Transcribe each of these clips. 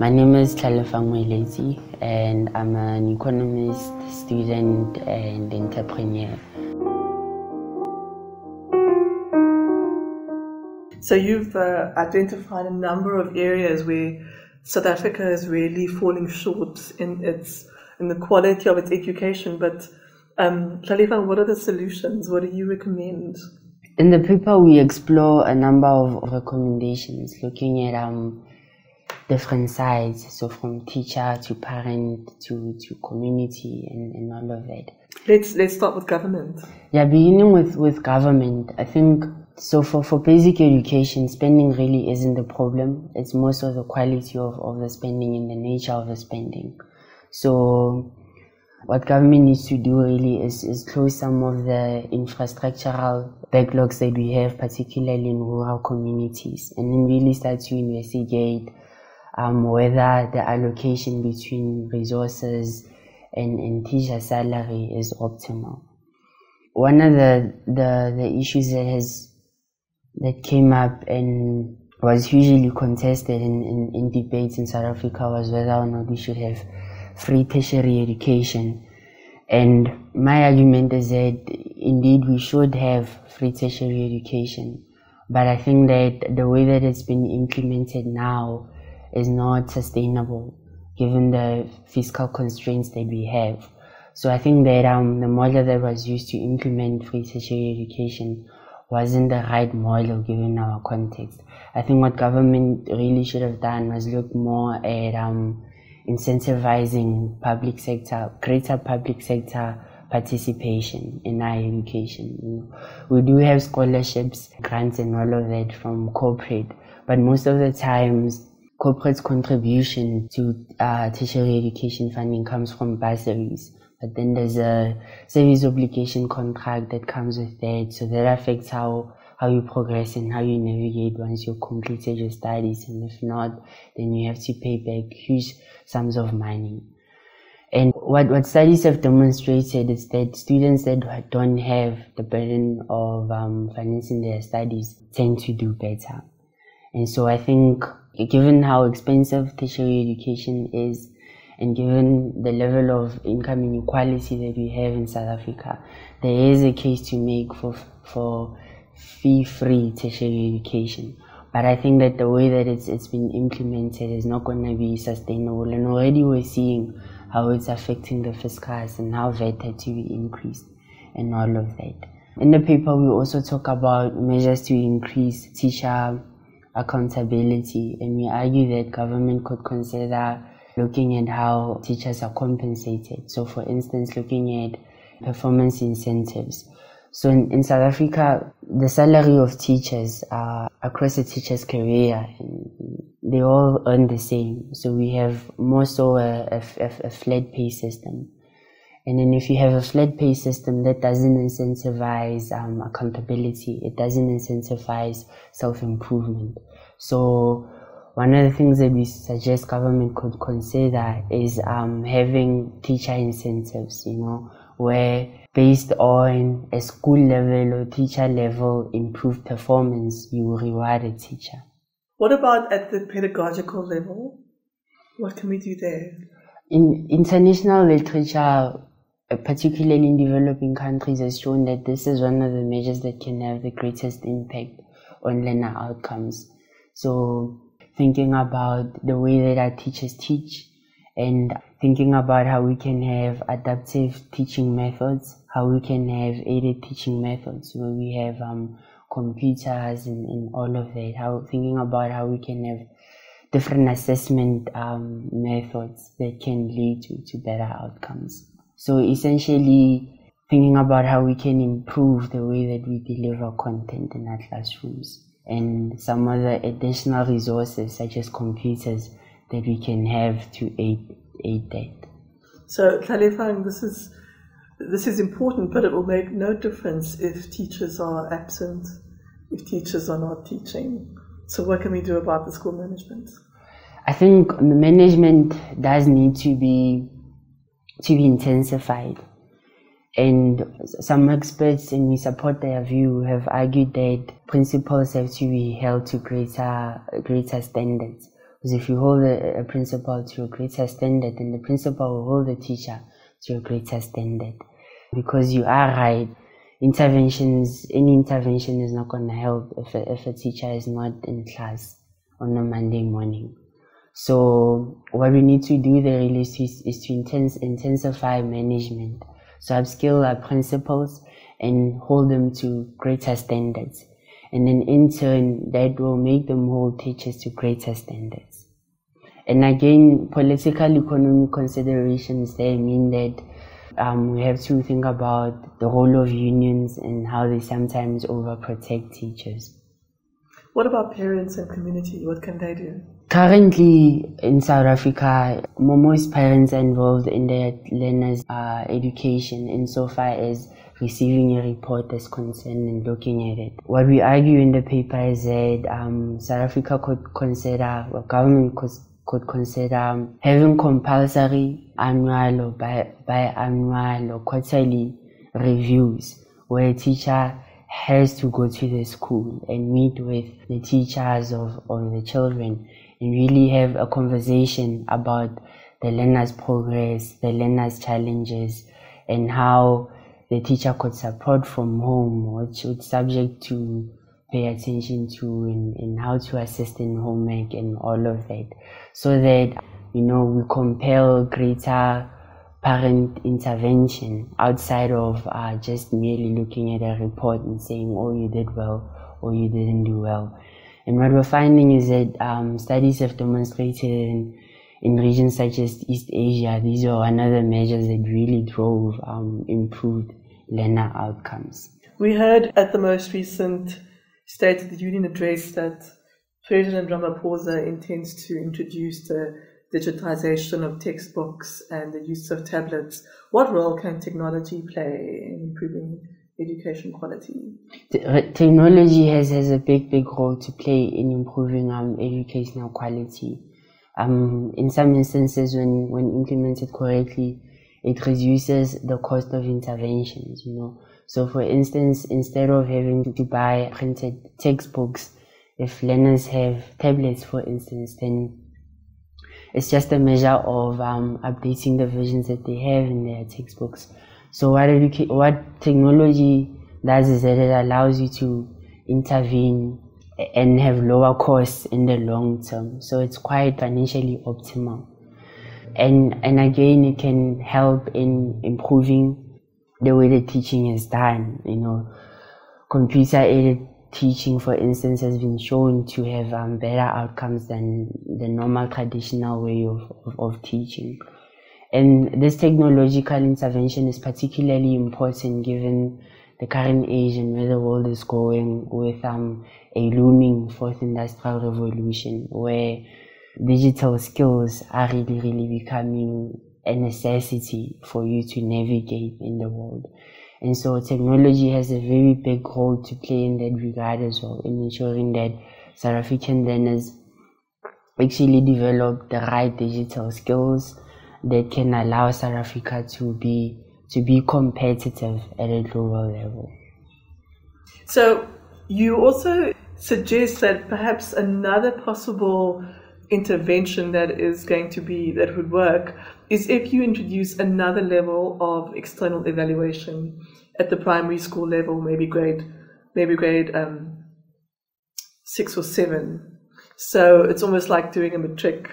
My name is Lowhanging and I'm an economist, student and entrepreneur. So you've identified a number of areas where South Africa is really falling short in the quality of its education. But Lowhanging, what are the solutions? What do you recommend? In the paper, we explore a number of recommendations, looking at different sides, so from teacher to parent to community and all of that. Let's start with government. Yeah, beginning with government, I think, so for basic education, spending really isn't the problem. It's more so the quality of the spending and the nature of the spending. So what government needs to do really is close some of the infrastructural backlogs that we have, particularly in rural communities, and then really start to investigate whether the allocation between resources and teacher salary is optimal. One of the issues that came up and was hugely contested in debates in South Africa was whether or not we should have free tertiary education. And my argument is that indeed we should have free tertiary education, but I think that the way that it's been implemented now is not sustainable given the fiscal constraints that we have. So I think that the model that was used to implement free tertiary education wasn't the right model given our context. I think what government really should have done was look more at incentivizing greater public sector participation in higher education. We do have scholarships, grants and all of that from corporate, but most of the times corporate's contribution to tertiary education funding comes from bursaries. But then there's a service obligation contract that comes with that, so that affects how you progress and how you navigate once you've completed your studies, and if not, then you have to pay back huge sums of money. And what studies have demonstrated is that students that don't have the burden of financing their studies tend to do better. And so I think, given how expensive tertiary education is, and given the level of income inequality that we have in South Africa, there is a case to make for fee-free tertiary education. But I think that the way that it's been implemented is not going to be sustainable. And already we're seeing how it's affecting the fiscals and how VAT had to be increased and all of that. In the paper, we also talk about measures to increase teacher accountability, and we argue that government could consider looking at how teachers are compensated. So for instance, looking at performance incentives. So in South Africa, the salary of teachers across a teacher's career, they all earn the same. So we have more so a flat pay system. And then if you have a flat pay system, that doesn't incentivize accountability. It doesn't incentivize self-improvement. So one of the things that we suggest government could consider is having teacher incentives, where based on a school level or teacher level improved performance, you reward a teacher. What about at the pedagogical level? What can we do there? In international literature, particularly in developing countries, has shown that this is one of the measures that can have the greatest impact on learner outcomes. So thinking about the way that our teachers teach, and thinking about how we can have adaptive teaching methods, how we can have aided teaching methods where we have computers and all of that, thinking about how we can have different assessment methods that can lead to better outcomes. So essentially thinking about how we can improve the way that we deliver content in our classrooms, and some other additional resources such as computers that we can have to aid that. So Lowhanging, this is important, but it will make no difference if teachers are absent, if teachers are not teaching. So what can we do about the school management? I think management does need to be intensified. And some experts, and we support their view, have argued that principals have to be held to greater standards Because if you hold a principal to a greater standard, then the principal will hold the teacher to a greater standard. Because you are right, any intervention is not going to help if a teacher is not in class on a Monday morning. So what we need to do there really is to intensify management. So upskill our principals and hold them to greater standards. And then in turn, that will make them hold teachers to greater standards. And again, political economic considerations there mean that we have to think about the role of unions and how they sometimes overprotect teachers. What about parents and community? What can they do? Currently in South Africa, most parents are involved in their learners' education insofar as receiving a report is concerned and looking at it. What we argue in the paper is that South Africa could consider, or government could consider having compulsory annual or biannual or quarterly reviews where a teacher has to go to the school and meet with the teachers of the children and really have a conversation about the learner's progress, the learner's challenges, and how the teacher could support from home, what should subject to pay attention to, and how to assist in homework and all of that, so that we compel greater parent intervention outside of just merely looking at a report and saying, oh, you did well or you didn't do well. And what we're finding is that studies have demonstrated in regions such as East Asia, these are one of the measures that really drove improved learner outcomes. We heard at the most recent State of the Union address that President Ramaphosa intends to introduce the digitization of textbooks and the use of tablets. What role can technology play in improving education quality? Technology has a big role to play in improving educational quality. In some instances, when implemented correctly, it reduces the cost of interventions, So for instance, instead of having to buy printed textbooks, if learners have tablets, for instance, then it's just a measure of updating the versions that they have in their textbooks. So what technology does is that it allows you to intervene and have lower costs in the long term. So it's quite financially optimal. And again, it can help in improving the way the teaching is done. Computer-aided teaching, for instance, has been shown to have better outcomes than the normal traditional way of teaching. And this technological intervention is particularly important given the current age and where the world is going with a looming fourth industrial revolution, where digital skills are really becoming a necessity for you to navigate in the world. And so technology has a very big role to play in that regard as well, in ensuring that South African learners actually develop the right digital skills that can allow South Africa to be competitive at a global level. So you also suggest that perhaps another possible intervention that would work is if you introduce another level of external evaluation at the primary school level, maybe grade 6 or 7. So it's almost like doing a matric,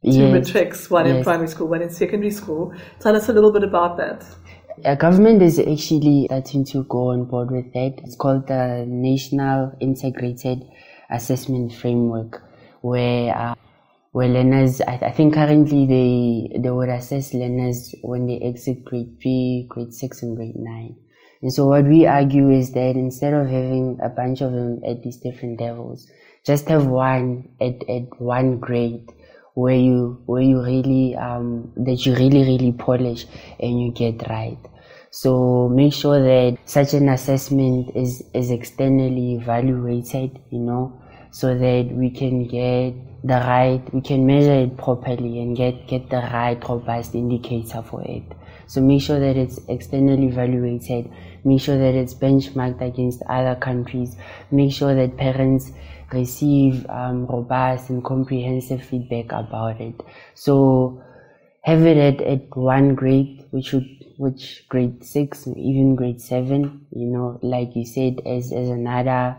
two matrics, one in primary school, one in secondary school. Tell us a little bit about that. Government is actually starting to go on board with that. It's called the National Integrated Assessment Framework, where learners, I think currently they would assess learners when they exit grade 3, grade 6 and grade 9. And so what we argue is that instead of having a bunch of them at these different levels, just have one at one grade where you really that you really polish and you get right. So make sure that such an assessment is externally evaluated, so that we can we can measure it properly and get the right robust indicator for it. So make sure that it's externally evaluated, make sure that it's benchmarked against other countries, make sure that parents receive robust and comprehensive feedback about it. So have it at one grade, which grade 6, even grade 7, like you said, as another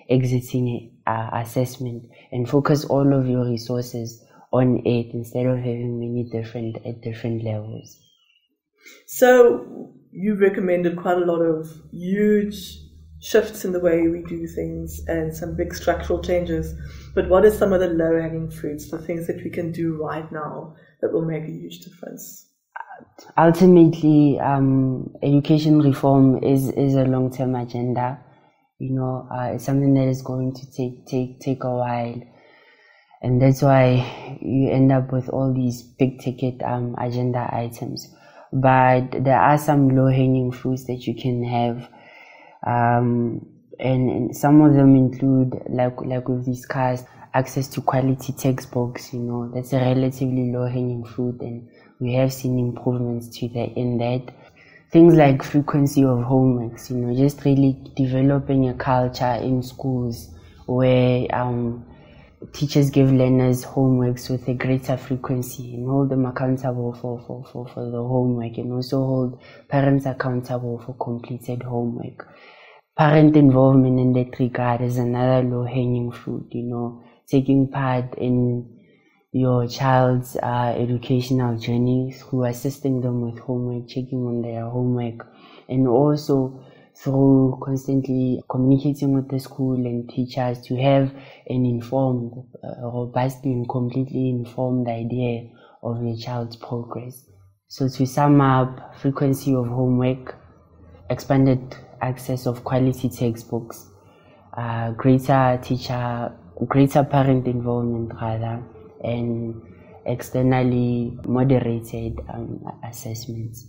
exiting assessment, and focus all of your resources on it instead of having many different levels. So you recommended quite a lot of huge shifts in the way we do things and some big structural changes. But what are some of the low-hanging fruits, the things that we can do right now that will make a huge difference? Ultimately, education reform is a long-term agenda. It's something that is going to take a while, and that's why you end up with all these big-ticket agenda items. But there are some low-hanging fruits that you can have, and some of them include, like we've discussed, access to quality textbooks. That's a relatively low-hanging fruit, and we have seen improvements in that. Things like frequency of homeworks, just really developing a culture in schools where teachers give learners homeworks with a greater frequency and hold them accountable for the homework, and also hold parents accountable for completed homework. Parent involvement in that regard is another low-hanging fruit, taking part in your child's educational journey through assisting them with homework, checking on their homework, and also through constantly communicating with the school and teachers to have an informed, robustly and completely informed idea of your child's progress. So to sum up, frequency of homework, expanded access of quality textbooks, greater parent involvement rather, and externally moderated assessments.